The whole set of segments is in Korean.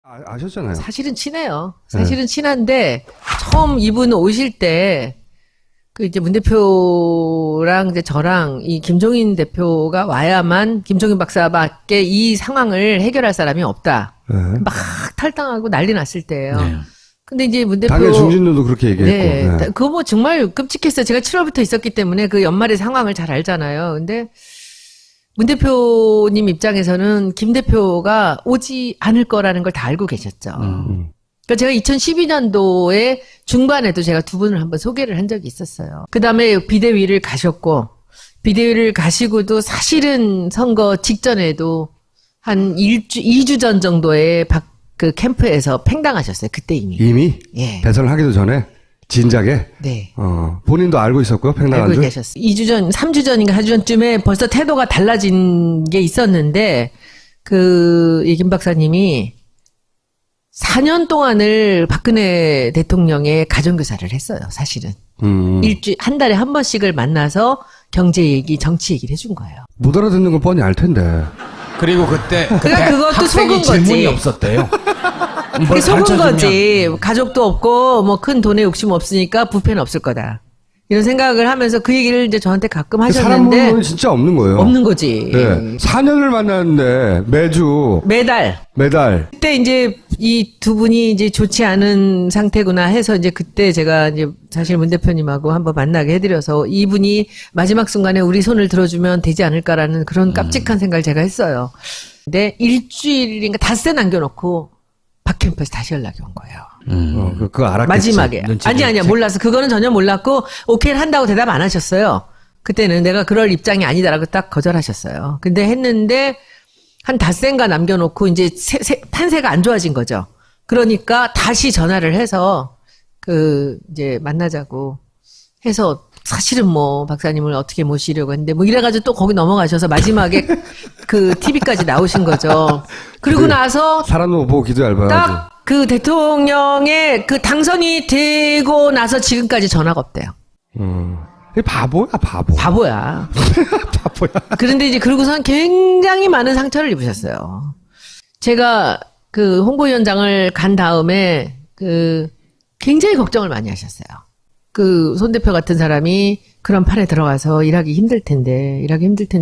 아셨잖아요. 사실은 친해요. 사실은 친한데 처음 이분 오실 때 그 이제 문 대표랑 이제 저랑 이 김종인 대표가 와야만 김종인 박사밖에 이 상황을 해결할 사람이 없다. 네. 막 탈당하고 난리 났을 때예요. 네. 근데 이제 문 대표 당의 중진들도 그렇게 얘기했고. 네, 네. 그거 뭐 정말 끔찍했어요. 제가 7월부터 있었기 때문에 그 연말의 상황을 잘 알잖아요. 근데 문 대표님 입장에서는 김 대표가 오지 않을 거라는 걸 다 알고 계셨죠. 그러니까 제가 2012년도에 중반에도 제가 두 분을 한번 소개를 한 적이 있었어요. 그 다음에 비대위를 가셨고, 비대위를 가시고도 사실은 선거 직전에도 한 2주 전 정도에 그 캠프에서 팽당하셨어요. 그때 이미. 이미 예. 배설을 하기도 전에 진작에 네. 본인도 알고 있었고요. 팽당한 알고 줄. 계셨어요. 2주 전, 3주 전인가 4주 전쯤에 벌써 태도가 달라진 게 있었는데, 이 김 박사님이 4년 동안을 박근혜 대통령의 가정교사를 했어요, 사실은. 한 달에 한 번씩을 만나서 경제 얘기, 정치 얘기를 해준 거예요. 못 알아듣는 건 뻔히 알 텐데. 그리고 그때 그러니까 그것도 학생이 속은 거지. 질문이 없었대요. 그게 속은 거지. 가족도 없고, 뭐 큰 돈에 욕심 없으니까 부패는 없을 거다. 이런 생각을 하면서 그 얘기를 이제 저한테 가끔 사람 하셨는데. 물건이 진짜 없는 거예요. 없는 거지. 네. 4년을 만났는데 매달. 그때 이제 이 두 분이 이제 좋지 않은 상태구나 해서 이제 그때 제가 이제 사실 문 대표님하고 한번 만나게 해드려서 이분이 마지막 순간에 우리 손을 들어주면 되지 않을까라는 그런 깜찍한 생각을 제가 했어요. 근데 일주일인가 닷새 남겨놓고 박 캠프에서 다시 연락이 온 거예요. 그거 알았겠지. 마지막에. 아니야. 몰랐어. 그거는 전혀 몰랐고, 오케이를 한다고 대답 안 하셨어요. 그때는 내가 그럴 입장이 아니다라고 딱 거절하셨어요. 근데 했는데, 한 닷새인가 남겨놓고, 이제 판세가 안 좋아진 거죠. 그러니까 다시 전화를 해서, 이제 만나자고 해서, 사실은 뭐, 박사님을 어떻게 모시려고 했는데, 뭐 이래가지고 또 거기 넘어가셔서 마지막에 TV까지 나오신 거죠. 그리고 나서, 사람도 못 보고 기도 얇아야지. 딱 그 대통령의 그 당선이 되고 나서 지금까지 전화가 없대요. 이 바보야, 바보. 바보야. 바보야. 그런데 이제 그러고선 굉장히 많은 상처를 입으셨어요. 제가 그 홍보위원장을 간 다음에 굉장히 걱정을 많이 하셨어요. 손 대표 같은 사람이 그런 판에 들어가서 일하기 힘들 텐데.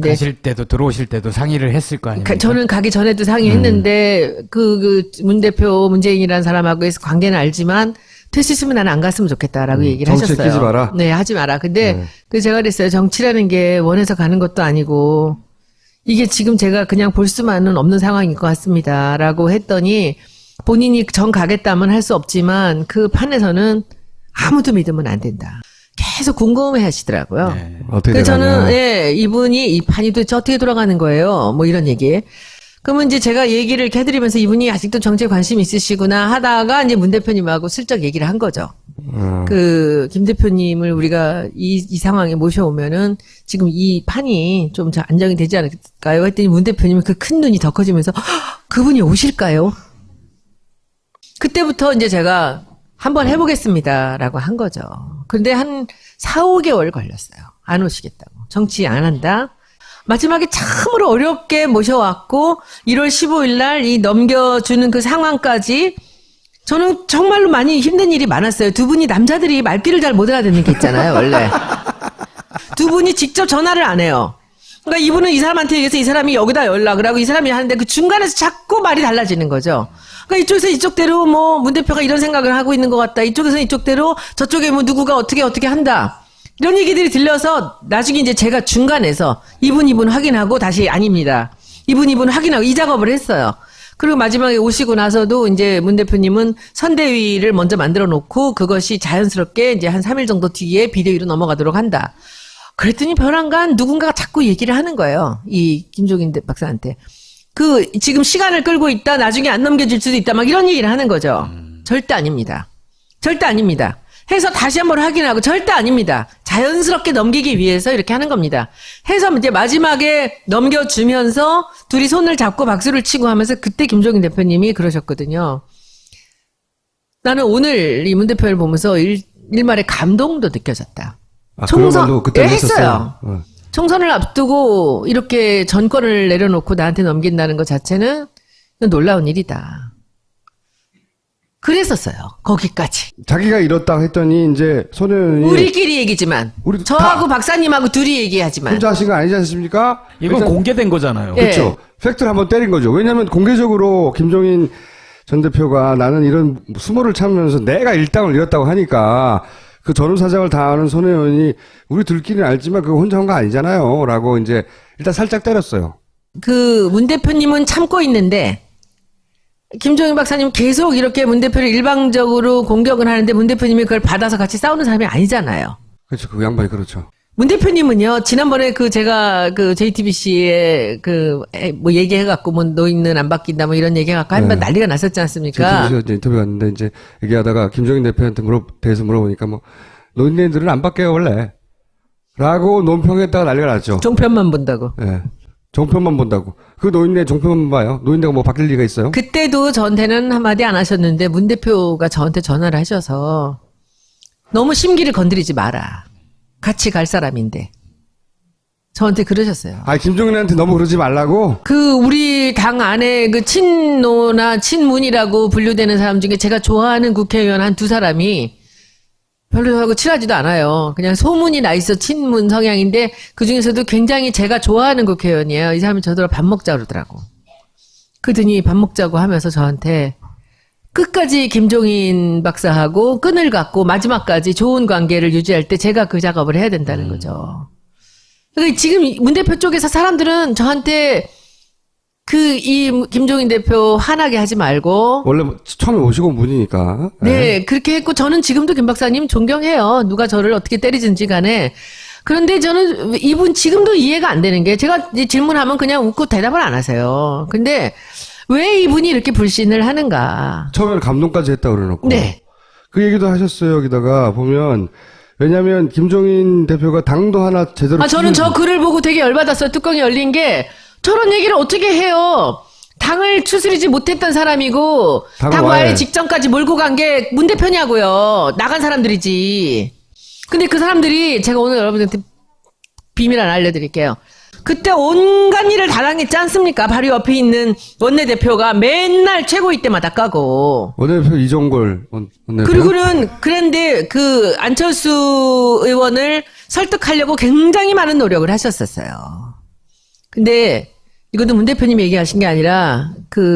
가실 때도 들어오실 때도 상의를 했을 거 아닙니까? 저는 가기 전에도 상의했는데, 문 대표, 문재인이라는 사람하고의 관계는 알지만, 될 수 있으면 나는 안 갔으면 좋겠다라고 얘기를 정치에 하셨어요. 끼지 마라? 네, 하지 마라. 근데, 제가 그랬어요. 정치라는 게 원해서 가는 것도 아니고, 이게 지금 제가 그냥 볼 수만은 없는 상황일 것 같습니다. 라고 했더니, 본인이 정 가겠다면 할 수 없지만, 그 판에서는 아무도 믿으면 안 된다. 계속 궁금해 하시더라고요. 네. 어떻게 그래서 되나. 저는, 예, 이분이 이 판이 도대체 어떻게 돌아가는 거예요? 뭐 이런 얘기. 그러면 이제 제가 얘기를 이렇게 해드리면서 이분이 아직도 정치에 관심이 있으시구나 하다가 이제 문 대표님하고 슬쩍 얘기를 한 거죠. 김 대표님을 우리가 이 상황에 모셔오면은 지금 이 판이 좀 안정이 되지 않을까요? 했더니 문 대표님이 그 큰 눈이 더 커지면서 그분이 오실까요? 그때부터 이제 제가 한번 해보겠습니다라고 한 거죠. 근데 한 4, 5개월 걸렸어요. 안 오시겠다고. 정치 안 한다. 마지막에 참으로 어렵게 모셔왔고 1월 15일 날 이 넘겨주는 그 상황까지 저는 정말로 많이 힘든 일이 많았어요. 두 분이 남자들이 말귀를 잘 못 알아듣는 게 있잖아요, 원래. 두 분이 직접 전화를 안 해요. 그러니까 이분은 이 사람한테 얘기해서 이 사람이 여기다 연락을 하고 이 사람이 하는데 그 중간에서 자꾸 말이 달라지는 거죠. 그러니까 이쪽에서 이쪽대로 뭐 문 대표가 이런 생각을 하고 있는 것 같다. 이쪽에서 이쪽대로 저쪽에 뭐 누구가 어떻게 한다. 이런 얘기들이 들려서 나중에 이제 제가 중간에서 이분 확인하고 다시 아닙니다. 이분 확인하고 이 작업을 했어요. 그리고 마지막에 오시고 나서도 이제 문 대표님은 선대위를 먼저 만들어 놓고 그것이 자연스럽게 이제 한 3일 정도 뒤에 비대위로 넘어가도록 한다. 그랬더니 벼랑간 누군가가 자꾸 얘기를 하는 거예요. 이 김종인 박사한테. 지금 시간을 끌고 있다. 나중에 안 넘겨질 수도 있다. 막 이런 얘기를 하는 거죠. 절대 아닙니다. 절대 아닙니다. 해서 다시 한번 확인하고 절대 아닙니다. 자연스럽게 넘기기 위해서 이렇게 하는 겁니다. 해서 이제 마지막에 넘겨주면서 둘이 손을 잡고 박수를 치고 하면서 그때 김종인 대표님이 그러셨거든요. 나는 오늘 이 문 대표를 보면서 일말의 감동도 느껴졌다. 그런 말도 그때 했어요. 총선을 앞두고 이렇게 전권을 내려놓고 나한테 넘긴다는 것 자체는 놀라운 일이다. 그랬었어요. 거기까지. 자기가 이렇다 했더니 이제 손혜원이 우리끼리 얘기지만 우리 저하고 다 박사님하고 둘이 얘기하지만 혼자 하신 거 아니지 않습니까? 이건 일단 공개된 거잖아요. 예. 그렇죠. 팩트를 한번 때린 거죠. 왜냐하면 공개적으로 김종인 전 대표가 나는 이런 수모를 참으면서 내가 일당을 잃었다고 하니까 그 전후 사정을 다 아는 손혜원이 우리 둘끼리는 알지만 그거 혼자 한 거 아니잖아요. 라고 이제 일단 살짝 때렸어요. 그 문 대표님은 참고 있는데 김종인 박사님 계속 이렇게 문 대표를 일방적으로 공격을 하는데 문 대표님이 그걸 받아서 같이 싸우는 사람이 아니잖아요. 그렇죠. 그 양반이 그렇죠. 문 대표님은요, 지난번에 제가 JTBC에 뭐 얘기해갖고 뭐 노인은 안 바뀐다 뭐 이런 얘기해갖고 한번 네. 난리가 났었지 않습니까? 제가 이제 인터뷰 갔는데 이제 얘기하다가 김종인 대표한테 대해서 물어보니까 뭐 노인네들은 안 바뀌어요 원래. 라고 논평했다가 난리가 났죠. 종편만 본다고. 예. 종편만 본다고. 그 노인네 종편만 봐요. 노인네가 뭐 바뀔 리가 있어요? 그때도 저한테는 한마디 안 하셨는데 문 대표가 저한테 전화를 하셔서 너무 심기를 건드리지 마라. 같이 갈 사람인데. 저한테 그러셨어요. 아, 김종인한테 너무 그러지 말라고? 우리 당 안에 친노나 친문이라고 분류되는 사람 중에 제가 좋아하는 국회의원 한 두 사람이 별로 하고 친하지도 않아요. 그냥 소문이 나 있어 친문 성향인데 그 중에서도 굉장히 제가 좋아하는 국회의원이에요. 이 사람이 저더러 밥 먹자 그러더라고. 그러더니 밥 먹자고 하면서 저한테 끝까지 김종인 박사하고 끈을 갖고 마지막까지 좋은 관계를 유지할 때 제가 그 작업을 해야 된다는 거죠. 그러니까 지금 문 대표 쪽에서 사람들은 저한테 이 김종인 대표 화나게 하지 말고. 원래 처음에 오시고 온 분이니까. 네, 그렇게 했고 저는 지금도 김 박사님 존경해요. 누가 저를 어떻게 때리든지 간에. 그런데 저는 이분 지금도 이해가 안 되는 게 제가 질문하면 그냥 웃고 대답을 안 하세요. 근데 왜 이분이 이렇게 불신을 하는가. 처음에는 감동까지 했다고 그래놓고. 네. 그 얘기도 하셨어요. 여기다가 보면. 왜냐면 김종인 대표가 당도 하나 제대로. 저는 저 글을 보고 되게 열받았어요. 뚜껑이 열린 게 저런 얘기를 어떻게 해요. 당을 추스리지 못했던 사람이고 당 와해 직전까지 몰고 간 게 문 대표냐고요. 나간 사람들이지. 근데 그 사람들이 제가 오늘 여러분한테 비밀 하나 알려드릴게요. 그때 온갖 일을 다 당했지 않습니까? 바로 옆에 있는 원내대표가 맨날 최고위 때마다 까고. 원내대표 이종걸 원내대표. 그리고는 그런데 안철수 의원을 설득하려고 굉장히 많은 노력을 하셨었어요. 근데 이것도 문 대표님이 얘기하신 게 아니라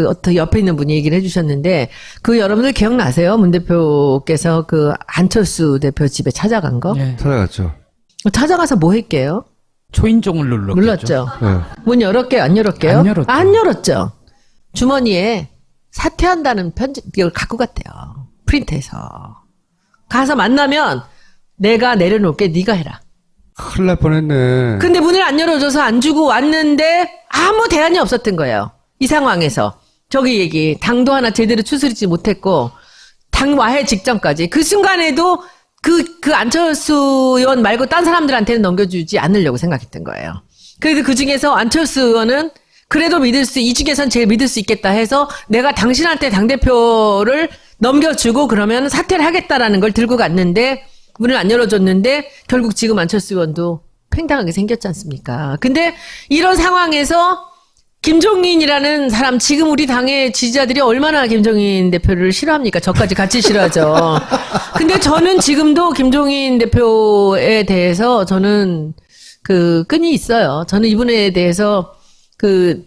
어떤 옆에 있는 분이 얘기를 해주셨는데 여러분들 기억나세요? 문 대표께서 안철수 대표 집에 찾아간 거? 네. 찾아갔죠. 찾아가서 뭐 했게요? 초인종을 눌렀죠. 네. 문 열었게요? 안 열었게요? 안 열었죠. 안 열었죠. 주머니에 사퇴한다는 이걸 갖고 갔대요. 프린트해서. 가서 만나면 내가 내려놓을게 네가 해라. 큰일 날 뻔했네. 근데 문을 안 열어줘서 안 주고 왔는데 아무 대안이 없었던 거예요. 이 상황에서. 당도 하나 제대로 추스리지 못했고 당 와해 직전까지. 그 순간에도 안철수 의원 말고 딴 사람들한테는 넘겨주지 않으려고 생각했던 거예요. 그래도 그 중에서 안철수 의원은 그래도 이 중에선 제일 믿을 수 있겠다 해서 내가 당신한테 당대표를 넘겨주고 그러면 사퇴를 하겠다라는 걸 들고 갔는데 문을 안 열어줬는데 결국 지금 안철수 의원도 팽당하게 생겼지 않습니까? 근데 이런 상황에서 김종인이라는 사람, 지금 우리 당의 지지자들이 얼마나 김종인 대표를 싫어합니까? 저까지 같이 싫어하죠. 근데 저는 지금도 김종인 대표에 대해서 저는 끈이 있어요. 저는 이분에 대해서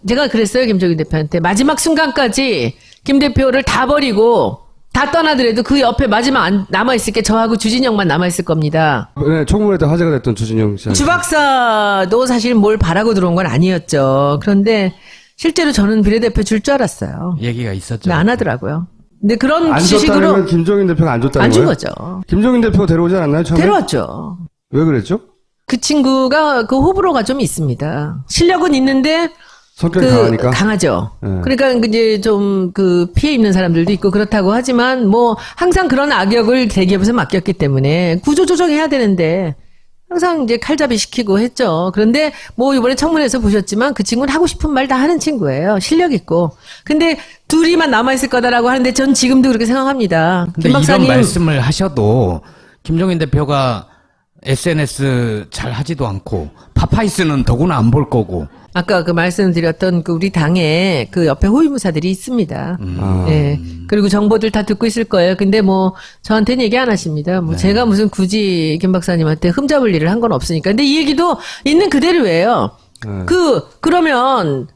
제가 그랬어요. 김종인 대표한테. 마지막 순간까지 김 대표를 다 버리고 다 떠나더라도 그 옆에 마지막 남아있을 게 저하고 주진영만 남아있을 겁니다. 네, 청문회 때 화제가 됐던 주진영 씨. 주 박사도 사실 뭘 바라고 들어온 건 아니었죠. 그런데 실제로 저는 비례대표 줄 줄 알았어요. 얘기가 있었죠. 근데 안 하더라고요. 근데 그런 안 지식으로 줬다면 김종인 대표가 안 줬다는 안 준 거예요? 거죠. 김종인 대표 데려오지 않았나요? 처음에? 데려왔죠. 왜 그랬죠? 그 친구가 호불호가 좀 있습니다. 실력은 있는데 성격이 강하니까. 강하죠. 네. 그러니까 이제 좀 피해 입는 사람들도 있고 그렇다고 하지만 뭐 항상 그런 악역을 대기업에서 맡겼기 때문에 구조조정해야 되는데 항상 이제 칼잡이 시키고 했죠. 그런데 뭐 이번에 청문회에서 보셨지만 그 친구는 하고 싶은 말 다 하는 친구예요. 실력 있고. 근데 둘이만 남아있을 거다라고 하는데 전 지금도 그렇게 생각합니다. 근데 김 박사님. 이런 말씀을 하셔도 김종인 대표가 SNS 잘 하지도 않고 파파이스는 더구나 안 볼 거고 아까 그 말씀드렸던 그 우리 당에 그 옆에 호위무사들이 있습니다. 아. 예. 그리고 정보들 다 듣고 있을 거예요. 근데 뭐 저한테는 얘기 안 하십니다. 뭐 제가 무슨 굳이 김 박사님한테 흠잡을 일을 한 건 없으니까. 근데 이 얘기도 있는 그대로예요. 그러면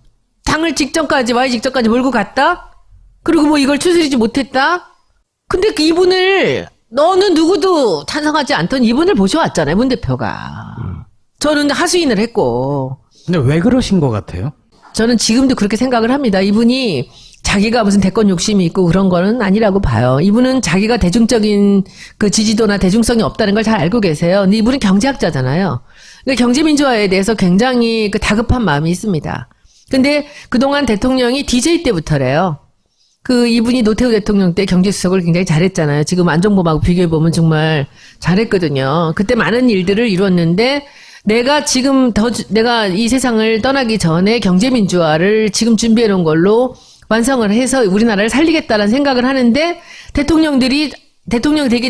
당을 직전까지 와이 직전까지 몰고 갔다? 그리고 뭐 이걸 추스리지 못했다? 근데 그 이분을 너는 누구도 찬성하지 않던 이분을 모셔왔잖아요. 문 대표가. 저는 하수인을 했고. 근데 왜 그러신 것 같아요? 저는 지금도 그렇게 생각을 합니다. 이분이 자기가 무슨 대권 욕심이 있고 그런 거는 아니라고 봐요. 이분은 자기가 대중적인 그 지지도나 대중성이 없다는 걸 잘 알고 계세요. 근데 이분은 경제학자잖아요. 그러니까 경제민주화에 대해서 굉장히 그 다급한 마음이 있습니다. 근데 그동안 대통령이 DJ 때부터래요. 그 이분이 노태우 대통령 때 경제수석을 굉장히 잘했잖아요. 지금 안종범하고 비교해보면 정말 잘했거든요. 그때 많은 일들을 이뤘는데 내가 이 세상을 떠나기 전에 경제민주화를 지금 준비해 놓은 걸로 완성을 해서 우리나라를 살리겠다는 생각을 하는데 대통령 되기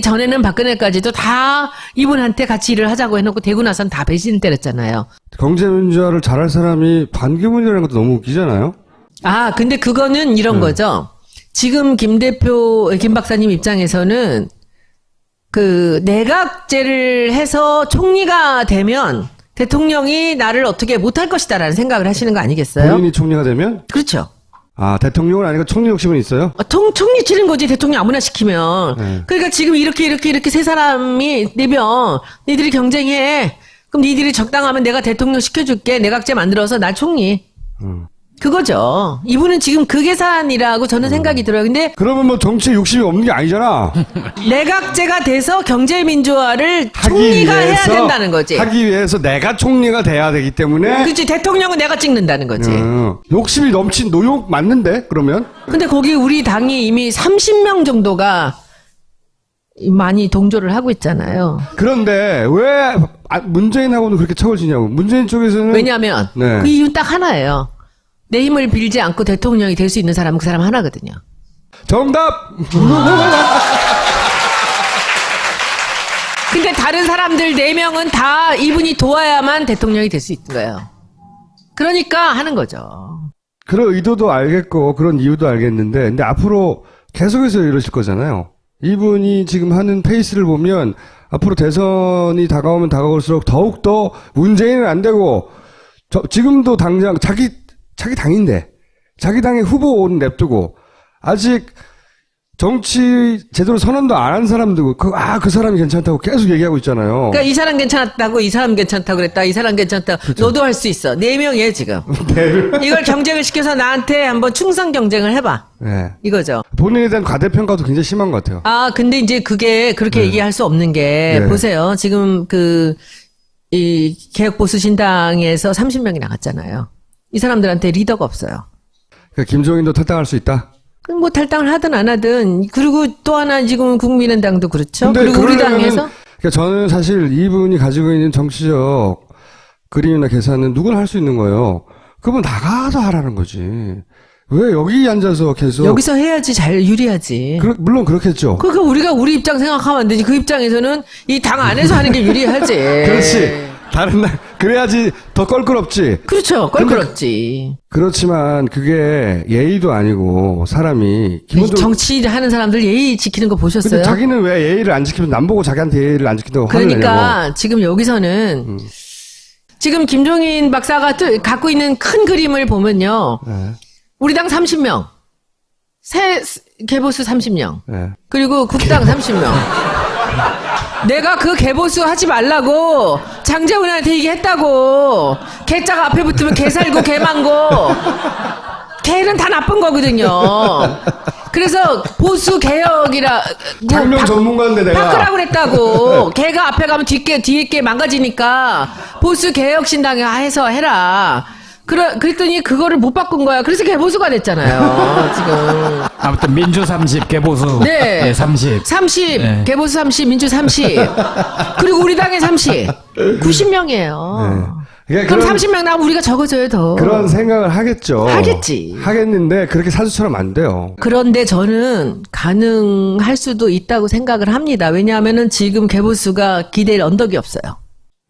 전에는 박근혜까지도 다 이분한테 같이 일을 하자고 해놓고 되고 나선 다 배신을 때렸잖아요. 경제민주화를 잘할 사람이 반기문이라는 것도 너무 웃기잖아요. 아, 근데 그거는 이런 거죠. 지금 김 박사님 입장에서는 그 내각제를 해서 총리가 되면 대통령이 나를 어떻게 못할 것이다라는 생각을 하시는 거 아니겠어요? 본인이 총리가 되면? 그렇죠. 아, 대통령은 아니고 총리 욕심은 있어요? 총리 치는 거지 대통령 아무나 시키면. 그러니까 지금 이렇게 세 사람이 내면 니들이 경쟁해. 그럼 니들이 적당하면 내가 대통령 시켜줄게. 내각제 만들어서 나 총리. 그거죠. 이분은 지금 그 계산이라고 저는 생각이 들어요. 근데 그러면 뭐 정치에 욕심이 없는 게 아니잖아. 내각제가 돼서 경제민주화를 총리가 해야 된다는 거지. 하기 위해서 내가 총리가 돼야 되기 때문에. 그렇지. 대통령은 내가 찍는다는 거지. 욕심이 넘친 노욕 맞는데 그러면? 근데 거기 우리 당이 이미 30명 정도가 많이 동조를 하고 있잖아요. 그런데 왜 문재인하고는 그렇게 척을 지냐고. 문재인 쪽에서는. 왜냐하면 네. 그 이유는 딱 하나예요. 내 힘을 빌지 않고 대통령이 될 수 있는 사람은 그 사람 하나거든요. 정답! 근데 다른 사람들 4명은 다 이분이 도와야만 대통령이 될 수 있는 거예요. 그러니까 하는 거죠. 그런 의도도 알겠고 그런 이유도 알겠는데 근데 앞으로 계속해서 이러실 거잖아요. 이분이 지금 하는 페이스를 보면 앞으로 대선이 다가오면 다가올수록 더욱더 문재인은 안 되고 지금도 당장 자기 당인데 자기 당의 후보는 냅두고 아직 정치 제대로 선언도 안 한 사람도 그 사람이 괜찮다고 계속 얘기하고 있잖아요. 그러니까 이 사람 괜찮았다고 이 사람 괜찮다고 그랬다. 이 사람 괜찮다. 그렇죠. 너도 할 수 있어. 4명이에요 지금. 이걸 경쟁을 시켜서 나한테 한번 충성 경쟁을 해봐. 네. 이거죠. 본인에 대한 과대평가도 굉장히 심한 것 같아요. 아 근데 이제 그게 그렇게 얘기할 수 없는 게 네. 보세요. 지금 이 개혁보수신당에서 30명이 나갔잖아요. 이 사람들한테 리더가 없어요. 그러니까 김종인도 탈당할 수 있다. 그럼 뭐 탈당을 하든 안 하든. 그리고 또 하나 지금 국민의당도 그렇죠. 근데 그리고 우리 그러려면은 당에서 그러니까 저는 사실 이분이 가지고 있는 정치적 그림이나 계산은 누구나 할 수 있는 거예요. 그러면 나가서 하라는 거지. 왜 여기 앉아서 계속 여기서 해야지 잘 유리하지. 물론 그렇겠죠. 그러니까 우리가 우리 입장 생각하면 안 되지. 그 입장에서는 이 당 안에서 하는 게 유리하지. 그렇지. 다른 날 그래야지 더 껄끄럽지. 그렇죠. 껄끄럽지. 그렇지만 그게 예의도 아니고 사람이 기본적으로 정치하는 사람들 예의 지키는 거 보셨어요? 근데 자기는 왜 예의를 안 지키면 남 보고 자기한테 예의를 안 지킨다고 화를 내냐고. 그러니까 지금 여기서는 지금 김종인 박사가 갖고 있는 큰 그림을 보면요. 네. 우리 당 30명. 개보수 30명. 네. 그리고 국당 30명. 내가 그 개보수 하지 말라고 장재훈한테 얘기했다고. 개자가 앞에 붙으면 개 살고 개 망고. 개는 다 나쁜 거거든요. 그래서 보수 개혁이라 장명 전문가인데 내가 바꾸라고 그랬다고. 개가 앞에 가면 뒤에 게 망가지니까 보수 개혁 신당에 해서 해라. 그랬더니 그거를 못 바꾼 거야. 그래서 개보수가 됐잖아요. 지금. 아무튼 민주 30, 개보수 네. 30. 30, 네. 개보수 30, 민주 30. 그리고 우리 당에 30. 90명이에요. 네. 그럼 30명 나오면 우리가 적어져요, 더. 그런 생각을 하겠죠. 하겠지. 하겠는데 그렇게 사주처럼 안 돼요. 그런데 저는 가능할 수도 있다고 생각을 합니다. 왜냐하면은 지금 개보수가 기댈 언덕이 없어요.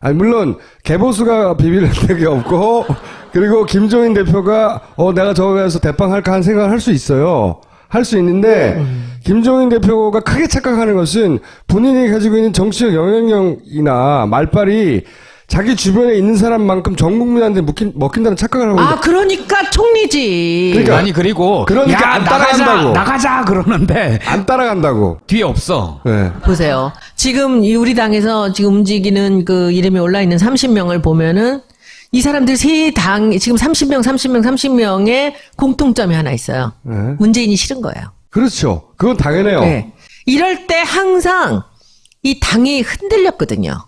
아니 물론 개보수가 비빌 적이 없고 그리고 김종인 대표가 내가 저거 가서 대빵할까 하는 생각을 할 수 있어요. 할 수 있는데 김종인 대표가 크게 착각하는 것은 본인이 가지고 있는 정치적 영향력이나 말빨이 자기 주변에 있는 사람만큼 전 국민한테 먹힌다는 착각을 하고 있는. 그러니까 총리지. 그러니까 아니 그리고 그러니까 야, 안 따라간다고. 나가자 그러는데 안 따라간다고. 뒤에 없어. 네. 보세요. 지금 이 우리 당에서 지금 움직이는 그 이름이 올라 있는 30명을 보면은 이 사람들 세 당 지금 30명의 공통점이 하나 있어요. 네. 문재인이 싫은 거예요. 그렇죠. 그건 당연해요. 네. 이럴 때 항상 이 당이 흔들렸거든요.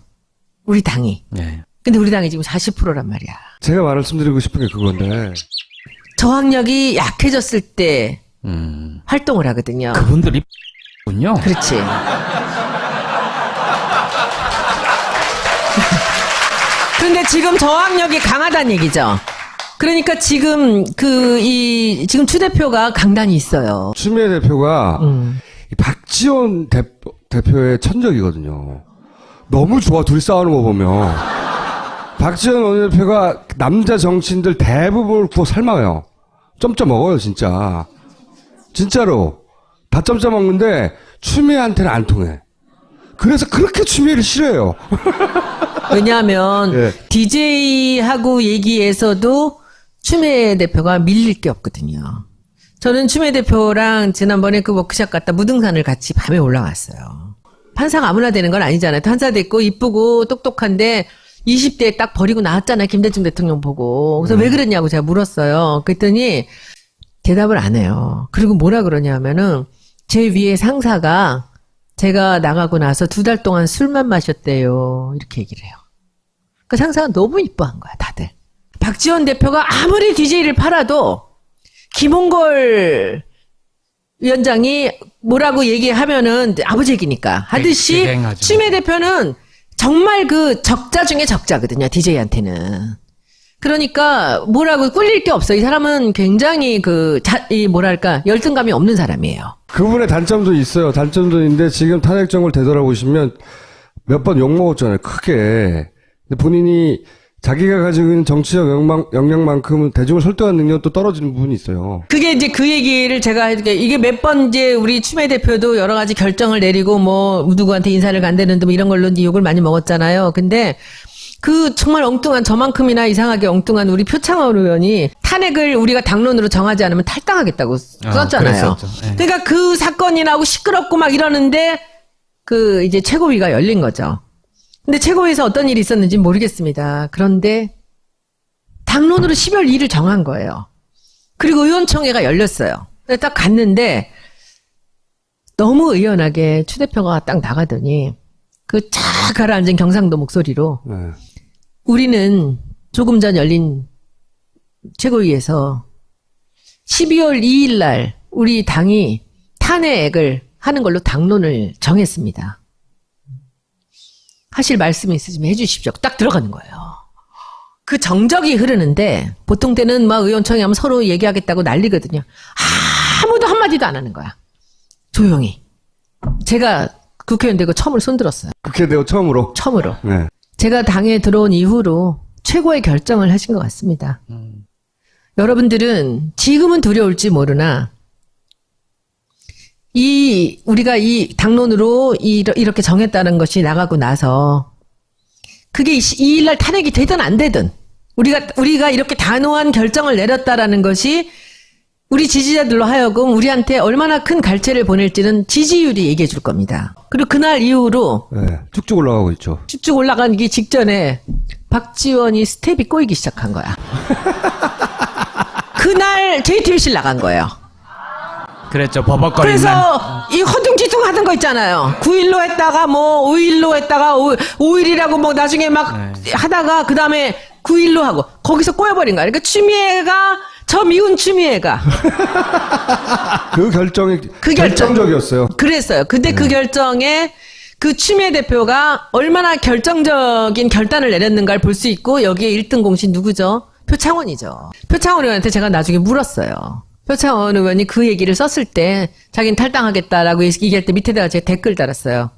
우리 당이. 네. 근데 우리 당이 지금 40%란 말이야. 제가 말씀드리고 싶은 게 그건데. 저항력이 약해졌을 때 활동을 하거든요. 그분들이 군요. 그렇지. 그런데 지금 저항력이 강하다는 얘기죠. 그러니까 지금 지금 추 대표가 강단이 있어요. 추미애 대표가 이 박지원 대표의 천적이거든요. 너무 좋아, 둘이 싸우는 거 보면. 박지원 원내대표가 남자 정치인들 대부분을 구워 삶아요. 점점 먹어요, 진짜. 진짜로. 다 점점 먹는데 추미애한테는 안 통해. 그래서 그렇게 추미애를 싫어해요. 왜냐하면 예. DJ하고 얘기에서도 추미애 대표가 밀릴 게 없거든요. 저는 추미애 대표랑 지난번에 그 워크숍 갔다 무등산을 같이 밤에 올라갔어요. 판사가 아무나 되는 건 아니잖아요. 판사 됐고 이쁘고 똑똑한데 20대에 딱 버리고 나왔잖아요. 김대중 대통령 보고. 그래서 왜 그랬냐고 제가 물었어요. 그랬더니 대답을 안 해요. 그리고 뭐라 그러냐면은 제 위에 상사가 제가 나가고 나서 2달 동안 술만 마셨대요. 이렇게 얘기를 해요. 그 상사가 너무 이뻐한 거야, 다들. 박지원 대표가 아무리 DJ를 팔아도 김홍걸 위원장이 뭐라고 얘기하면은 아버지 얘기니까 하듯이 대행하죠. 추미애 대표는 정말 그 적자 중에 적자거든요, DJ한테는. 그러니까 뭐라고 꿀릴 게 없어. 이 사람은 굉장히 뭐랄까 열등감이 없는 사람이에요. 그분의 단점도 있어요. 단점도 있는데 지금 탄핵 정을 되돌아보시면 몇 번 욕먹었잖아요. 크게. 근데 본인이 자기가 가지고 있는 정치적 역량만큼은 대중을 설득하는 능력도 떨어지는 부분이 있어요. 그게 이제 그 얘기를 제가 해줄게. 이게 몇 번 이제 우리 추미애 대표도 여러 가지 결정을 내리고 뭐 누구한테 인사를 간다는 뭐 이런 걸로 이제 욕을 많이 먹었잖아요. 근데 그 정말 엉뚱한 저만큼이나 이상하게 엉뚱한 우리 표창원 의원이 탄핵을 우리가 당론으로 정하지 않으면 탈당하겠다고 썼잖아요. 그랬었죠. 네. 그러니까 그 사건이 나고 시끄럽고 막 이러는데 그 이제 최고위가 열린 거죠. 근데 최고위에서 어떤 일이 있었는지 모르겠습니다. 그런데 당론으로 12월 2일 정한 거예요. 그리고 의원총회가 열렸어요. 그래서 딱 갔는데 너무 의연하게 추 대표가 딱 나가더니 그 쫙 가라앉은 경상도 목소리로 네. 우리는 조금 전 열린 최고위에서 12월 2일 날 우리 당이 탄핵을 하는 걸로 당론을 정했습니다. 하실 말씀이 있으시면 해주십시오. 딱 들어가는 거예요. 그 정적이 흐르는데 보통 때는 막 의원총회 하면 서로 얘기하겠다고 난리거든요. 아무도 한마디도 안 하는 거야. 조용히. 제가 국회의원 되고 처음으로 손들었어요. 국회 되고 처음으로. 처음으로. 네. 제가 당에 들어온 이후로 최고의 결정을 하신 것 같습니다. 여러분들은 지금은 두려울지 모르나 우리가 이 당론으로 이렇게 정했다는 것이 나가고 나서 그게 2일날 탄핵이 되든 안 되든 우리가 이렇게 단호한 결정을 내렸다라는 것이 우리 지지자들로 하여금 우리한테 얼마나 큰 갈채를 보낼지는 지지율이 얘기해 줄 겁니다. 그리고 그날 이후로 네. 쭉쭉 올라가고 있죠. 쭉쭉 올라가기 직전에 박지원이 스텝이 꼬이기 시작한 거야. 그날 JTBC 나간 거예요. 그랬죠. 버벅거리는. 그래서 이 허둥지둥 하던 거 있잖아요. 9일로 했다가 뭐 5일로 했다가 5일이라고 뭐 나중에 막 하다가 그 다음에 9일로 하고 거기서 꼬여버린 거야. 그러니까 추미애가 저 미운 추미애가 그 결정이 그 결정. 결정적이었어요. 그랬어요. 근데 그 결정에 그 추미애 대표가 얼마나 결정적인 결단을 내렸는가를 볼 수 있고 여기에 1등 공신 누구죠? 표창원이죠. 표창원 의원한테 제가 나중에 물었어요. 표창원 의원이 그 얘기를 썼을 때 자기는 탈당하겠다라고 얘기할 때 밑에다가 제가 댓글 달았어요.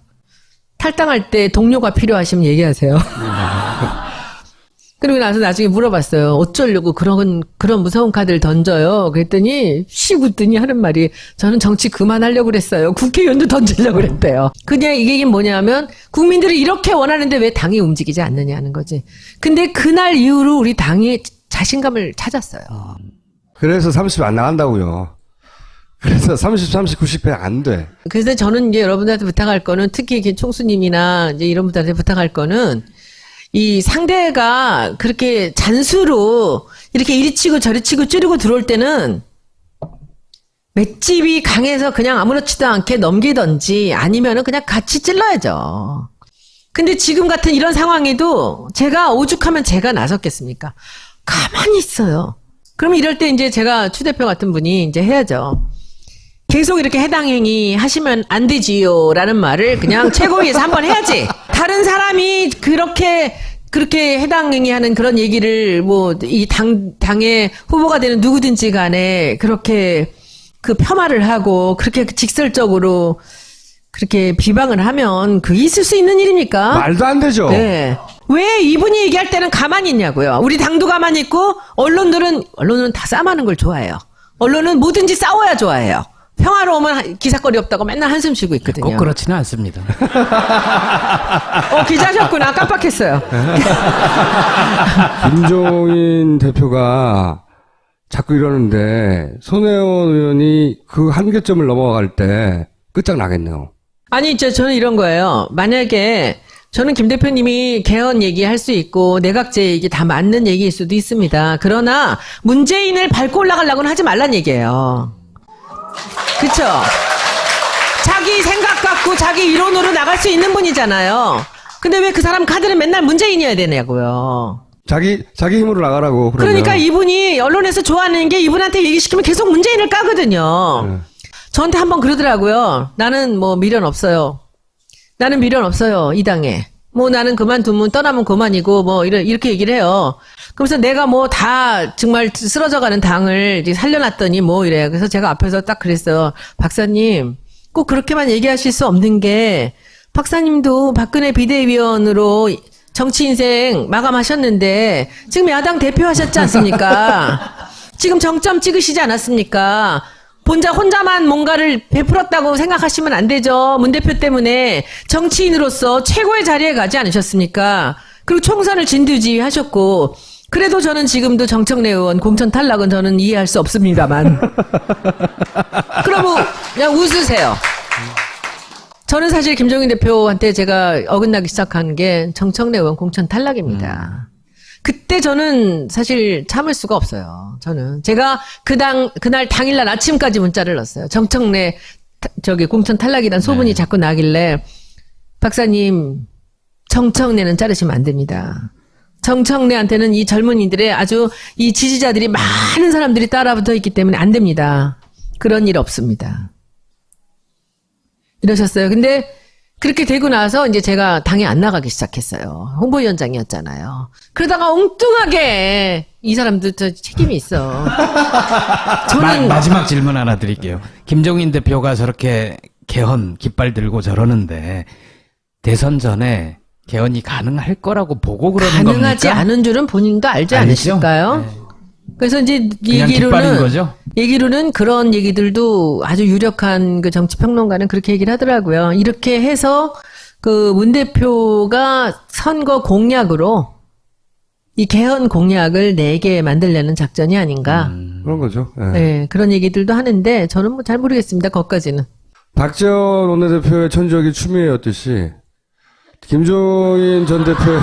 탈당할 때 동료가 필요하시면 얘기하세요. 그리고 나서 나중에 물어봤어요. 어쩌려고 그런 무서운 카드를 던져요. 그랬더니 씩 웃더니 하는 말이 저는 정치 그만하려고 그랬어요. 국회의원도 던지려고 그랬대요. 그냥 이게 뭐냐면 국민들이 이렇게 원하는데 왜 당이 움직이지 않느냐는 거지. 근데 그날 이후로 우리 당이 자신감을 찾았어요. 그래서 30 안 나간다고요. 그래서 30, 90배 안 돼. 그래서 저는 이제 여러분들한테 부탁할 거는 특히 이렇게 총수님이나 이제 이런 분들한테 부탁할 거는 이 상대가 그렇게 잔수로 이렇게 이리 치고 저리 치고 찌르고 들어올 때는 맷집이 강해서 그냥 아무렇지도 않게 넘기던지 아니면은 그냥 같이 찔러야죠. 근데 지금 같은 이런 상황에도 제가 오죽하면 제가 나섰겠습니까? 가만히 있어요. 그러면 이럴 때 이제 제가 추 대표 같은 분이 이제 해야죠. 계속 이렇게 해당 행위 하시면 안 되지요. 라는 말을 그냥 최고위에서 한번 해야지. 다른 사람이 그렇게 해당 행위 하는 그런 얘기를 뭐, 당의 후보가 되는 누구든지 간에 그렇게 그 폄하를 하고 그렇게 직설적으로 그렇게 비방을 하면 그게 있을 수 있는 일입니까? 말도 안 되죠. 네. 왜 이분이 얘기할 때는 가만히 있냐고요. 우리 당도 가만히 있고 언론은 다 싸움하는 걸 좋아해요. 언론은 뭐든지 싸워야 좋아해요. 평화로우면 기사거리 없다고 맨날 한숨 쉬고 있거든요. 꼭 그렇지는 않습니다. 기자셨구나. 깜빡했어요. 김종인 대표가 자꾸 이러는데 손혜원 의원이 그 한계점을 넘어갈 때 끝장나겠네요. 아니, 저는 이런 거예요. 만약에 저는 김 대표님이 개헌 얘기할 수 있고 내각제 얘기 다 맞는 얘기일 수도 있습니다. 그러나 문재인을 밟고 올라가려고는 하지 말란 얘기예요. 그쵸? 자기 생각 갖고 자기 이론으로 나갈 수 있는 분이잖아요. 근데 왜 그 사람 카드는 맨날 문재인이어야 되냐고요. 자기 힘으로 나가라고. 그러면. 그러니까 이분이 언론에서 좋아하는 게 이분한테 얘기시키면 계속 문재인을 까거든요. 네. 저한테 한번 그러더라고요. 나는 뭐 미련 없어요. 나는 미련 없어요. 이 당에. 뭐 나는 그만두면 떠나면 그만이고 뭐 이렇게 얘기를 해요. 그래서 내가 뭐 다 정말 쓰러져가는 당을 이제 살려놨더니 뭐 이래요. 그래서 제가 앞에서 딱 그랬어요. 박사님 꼭 그렇게만 얘기하실 수 없는 게 박사님도 박근혜 비대위원으로 정치 인생 마감하셨는데 지금 야당 대표하셨지 않습니까? 지금 정점 찍으시지 않았습니까? 혼자만 뭔가를 베풀었다고 생각하시면 안 되죠. 문 대표 때문에 정치인으로서 최고의 자리에 가지 않으셨습니까? 그리고 총선을 진두지휘하셨고 그래도 저는 지금도 정청래 의원 공천 탈락은 저는 이해할 수 없습니다만 그러면 그냥 웃으세요. 저는 사실 김종인 대표한테 제가 어긋나기 시작한 게 정청래 의원 공천 탈락입니다. 그때 저는 사실 참을 수가 없어요. 저는 제가 그날 당일날 아침까지 문자를 넣었어요. 정청래 공천 탈락이란 소문이 자꾸 나길래 박사님 정청래는 자르시면 안 됩니다. 정청래한테는 이 젊은이들의 아주 이 지지자들이 많은 사람들이 따라붙어 있기 때문에 안 됩니다. 그런 일 없습니다. 이러셨어요. 근데 그렇게 되고 나서 이제 제가 당에 안 나가기 시작했어요. 홍보위원장이었잖아요. 그러다가 엉뚱하게 이 사람도 저 책임이 있어. 저는 마지막 질문 하나 드릴게요. 김종인 대표가 저렇게 개헌 깃발 들고 저러는데 대선 전에 개헌이 가능할 거라고 보고 그러는 겁니까? 가능하지 않은 줄은 본인도 알지 알죠? 않으실까요? 네. 그래서 이제 그냥 깃발인 거죠? 얘기로는 그런 얘기들도 아주 유력한 그 정치평론가는 그렇게 얘기를 하더라고요. 이렇게 해서 그 문 대표가 선거 공약으로 이 개헌 공약을 4개 만들려는 작전이 아닌가. 그런 거죠. 예. 네, 그런 얘기들도 하는데 저는 뭐 잘 모르겠습니다. 거기까지는. 박지원 원내대표의 천적이 추미애였듯이 김종인 전 대표의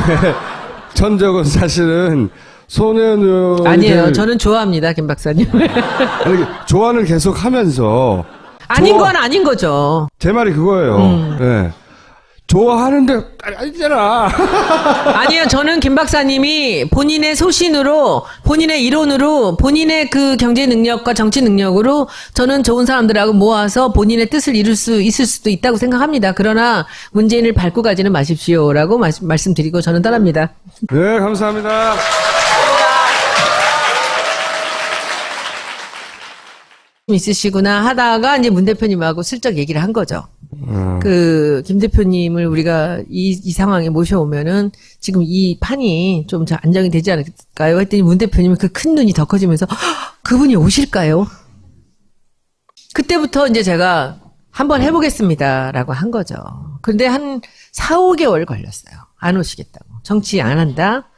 천적은 사실은 손혜원 의원이 아니에요. 저는 좋아합니다. 김 박사님. 아니, 조언을 계속 하면서 아닌 건 아닌 거죠. 제 말이 그거예요. 예. 좋아하는데 아니잖아. 아니요, 저는 김 박사님이 본인의 소신으로, 본인의 이론으로, 본인의 그 경제 능력과 정치 능력으로 저는 좋은 사람들하고 모아서 본인의 뜻을 이룰 수 있을 수도 있다고 생각합니다. 그러나 문재인을 밟고 가지는 마십시오라고 말씀드리고 저는 떠납니다. 네, 감사합니다. 있으시구나 하다가 이제 문 대표님하고 슬쩍 얘기를 한 거죠. 김 대표님을 우리가 이 상황에 모셔오면은 지금 이 판이 좀 안정이 되지 않을까요? 했더니 문 대표님은 그 큰 눈이 더 커지면서 그분이 오실까요? 그때부터 이제 제가 한번 해보겠습니다라고 한 거죠. 근데 한 4, 5개월 걸렸어요. 안 오시겠다고. 정치 안 한다.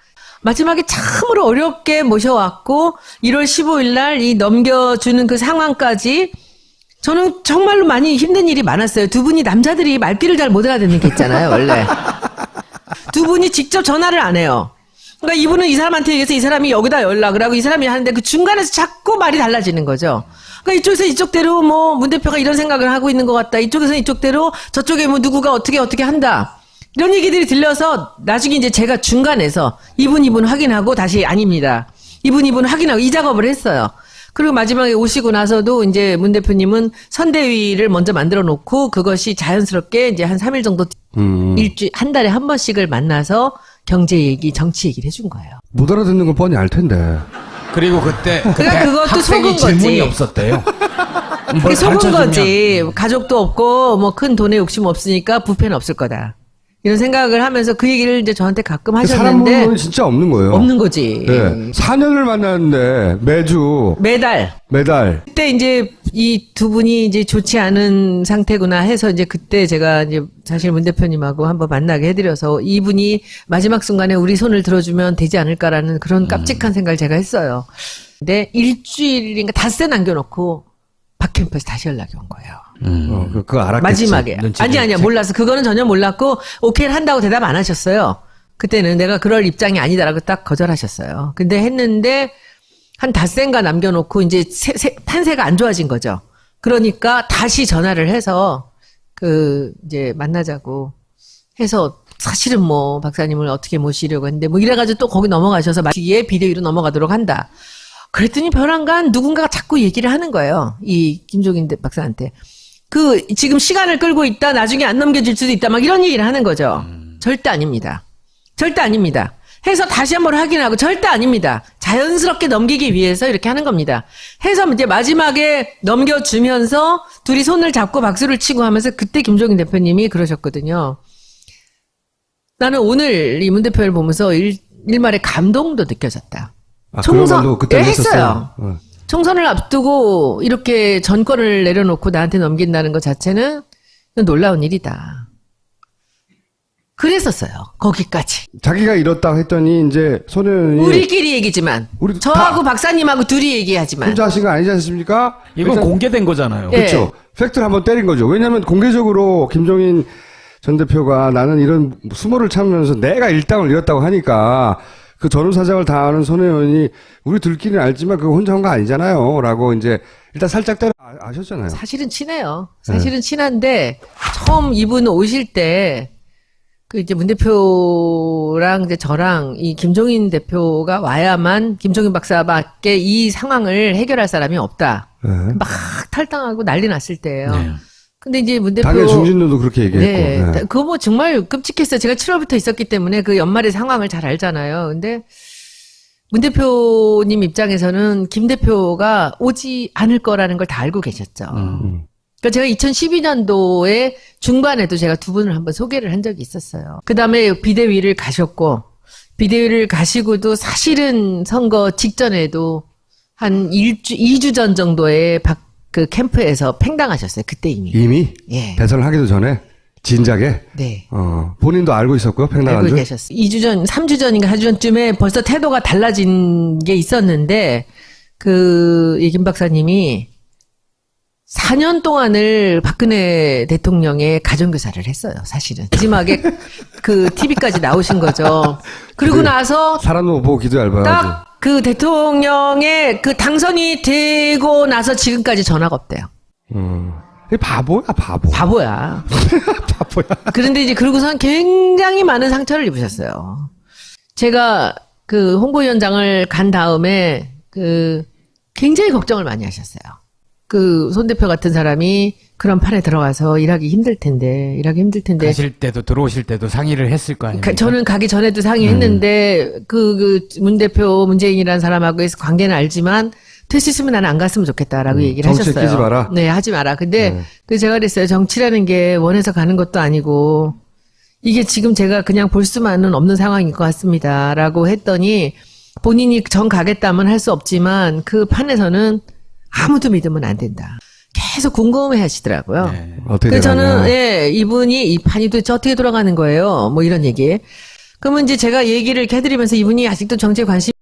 마지막에 참으로 어렵게 모셔왔고 1월 15일 날 이 넘겨주는 그 상황까지 저는 정말로 많이 힘든 일이 많았어요. 두 분이 남자들이 말귀를 잘 못 알아듣는 게 있잖아요, 원래. 두 분이 직접 전화를 안 해요. 그러니까 이분은 이 사람한테 얘기해서 이 사람이 여기다 연락을 하고 이 사람이 하는데 그 중간에서 자꾸 말이 달라지는 거죠. 그러니까 이쪽에서 이쪽대로 뭐 문 대표가 이런 생각을 하고 있는 것 같다. 이쪽에서 이쪽대로 저쪽에 뭐 누구가 어떻게 한다. 이런 얘기들이 들려서 나중에 이제 제가 중간에서 이분 확인하고 다시 아닙니다. 이분 확인하고 이 작업을 했어요. 그리고 마지막에 오시고 나서도 이제 문 대표님은 선대위를 먼저 만들어 놓고 그것이 자연스럽게 이제 한 3일 정도 한 달에 한 번씩을 만나서 경제 얘기, 정치 얘기를 해준 거예요. 못 알아듣는 건 뻔히 알 텐데. 그리고 그때 그러니까 그것도 학생이 속은 거지. 질문이 없었대요. 그게 속은 거지. 가족도 없고 뭐 큰 돈에 욕심 없으니까 부패는 없을 거다. 이런 생각을 하면서 그 얘기를 이제 저한테 가끔 사람 하셨는데 보는 진짜 없는 거예요. 없는 거지. 네. 4년을 만났는데 매주 매달. 그때 이제 이 두 분이 이제 좋지 않은 상태구나 해서 이제 그때 제가 이제 사실 문 대표님하고 한번 만나게 해드려서 이분이 마지막 순간에 우리 손을 들어주면 되지 않을까라는 그런 깜찍한 생각을 제가 했어요. 근데 일주일인가 닷새 남겨놓고 박캠프에서 다시 연락이 온 거예요. 그거 알았겠지. 마지막에. 아니야. 몰라서. 그거는 전혀 몰랐고, 오케이를 한다고 대답 안 하셨어요. 그때는 내가 그럴 입장이 아니다라고 딱 거절하셨어요. 근데 했는데, 한 닷새인가 남겨놓고, 이제 판세가 안 좋아진 거죠. 그러니까 다시 전화를 해서, 이제 만나자고 해서, 사실은 뭐, 박사님을 어떻게 모시려고 했는데, 뭐 이래가지고 또 거기 넘어가셔서, 뒤에 비대위로 넘어가도록 한다. 그랬더니 벼랑간 누군가가 자꾸 얘기를 하는 거예요. 이 김종인 박사한테. 지금 시간을 끌고 있다. 나중에 안 넘겨질 수도 있다. 막 이런 얘기를 하는 거죠. 절대 아닙니다. 절대 아닙니다. 해서 다시 한번 확인하고 절대 아닙니다. 자연스럽게 넘기기 위해서 이렇게 하는 겁니다. 해서 이제 마지막에 넘겨주면서 둘이 손을 잡고 박수를 치고 하면서 그때 김종인 대표님이 그러셨거든요. 나는 오늘 이 문 대표를 보면서 일말의 감동도 느껴졌다. 총선 그때 했어요. 총선을 앞두고 이렇게 전권을 내려놓고 나한테 넘긴다는 것 자체는 놀라운 일이다. 그랬었어요. 거기까지. 자기가 이렇다 했더니 이제 손혜원이 우리끼리 얘기지만 저하고 박사님하고 둘이 얘기하지만 혼자 하신 거 아니지 않습니까? 이건 일단, 공개된 거잖아요. 예. 그렇죠. 팩트를 한번 때린 거죠. 왜냐하면 공개적으로 김종인 전 대표가 나는 이런 수모를 참으면서 내가 일당을 잃었다고 하니까 그 전후사정을 다 아는 손혜원이 우리들끼리는 알지만 그거 혼자 한 거 아니잖아요. 라고 이제 일단 살짝 때려 아셨잖아요. 사실은 친해요. 사실은 친한데 처음 이분 오실 때 이제 문 대표랑 이제 저랑 이 김종인 대표가 와야만 김종인 박사밖에 이 상황을 해결할 사람이 없다. 네. 막 탈당하고 난리 났을 때예요. 네. 근데 이제 문 대표 당연히 중진들도 그렇게 얘기했고. 네. 그거 뭐 정말 끔찍했어요. 제가 7월부터 있었기 때문에 그 연말의 상황을 잘 알잖아요. 근데 문 대표님 입장에서는 김 대표가 오지 않을 거라는 걸 다 알고 계셨죠. 그러니까 제가 2012년도에 중반에도 제가 두 분을 한번 소개를 한 적이 있었어요. 그 다음에 비대위를 가셨고, 비대위를 가시고도 사실은 선거 직전에도 한 2주 전 정도에 캠프에서 팽당하셨어요. 그때 이미. 예. 대선을 하기도 전에 진작에. 네. 본인도 알고 있었고요. 팽당한 알고 줄. 계셨어요. 2주 전, 3주 전인가 4주 전쯤에 벌써 태도가 달라진 게 있었는데 이 김 박사님이 4년 동안을 박근혜 대통령의 가정교사를 했어요, 사실은. 마지막에 TV까지 나오신 거죠. 그리고 나서 사람도 못 보고 기도 얇아야지. 딱 대통령의 당선이 되고 나서 지금까지 전화가 없대요. 이 바보야, 바보. 바보야. 바보야. 그런데 이제 그러고선 굉장히 많은 상처를 입으셨어요. 제가 홍보위원장을 간 다음에 굉장히 걱정을 많이 하셨어요. 손 대표 같은 사람이 그런 판에 들어가서 일하기 힘들 텐데. 가실 때도 들어오실 때도 상의를 했을 거 아닙니까? 저는 가기 전에도 상의했는데, 문 대표 문재인이라는 사람하고의 관계는 알지만, 될 수 있으면 나는 안 갔으면 좋겠다라고 얘기를 정치에 하셨어요. 끼지 마라? 네, 하지 마라. 근데 네. 그 제가 그랬어요. 정치라는 게 원해서 가는 것도 아니고 이게 지금 제가 그냥 볼 수만은 없는 상황인 것 같습니다라고 했더니 본인이 정 가겠다면 할 수 없지만 그 판에서는 아무도 믿으면 안 된다. 계속 궁금해 하시더라고요. 네. 어떻게 그래서 되냐. 저는 예, 이분이 이 판이 도대체 어떻게 돌아가는 거예요? 뭐 이런 얘기. 그러면 이제 제가 얘기를 이렇게 해드리면서 이분이 아직도 정치에 관심이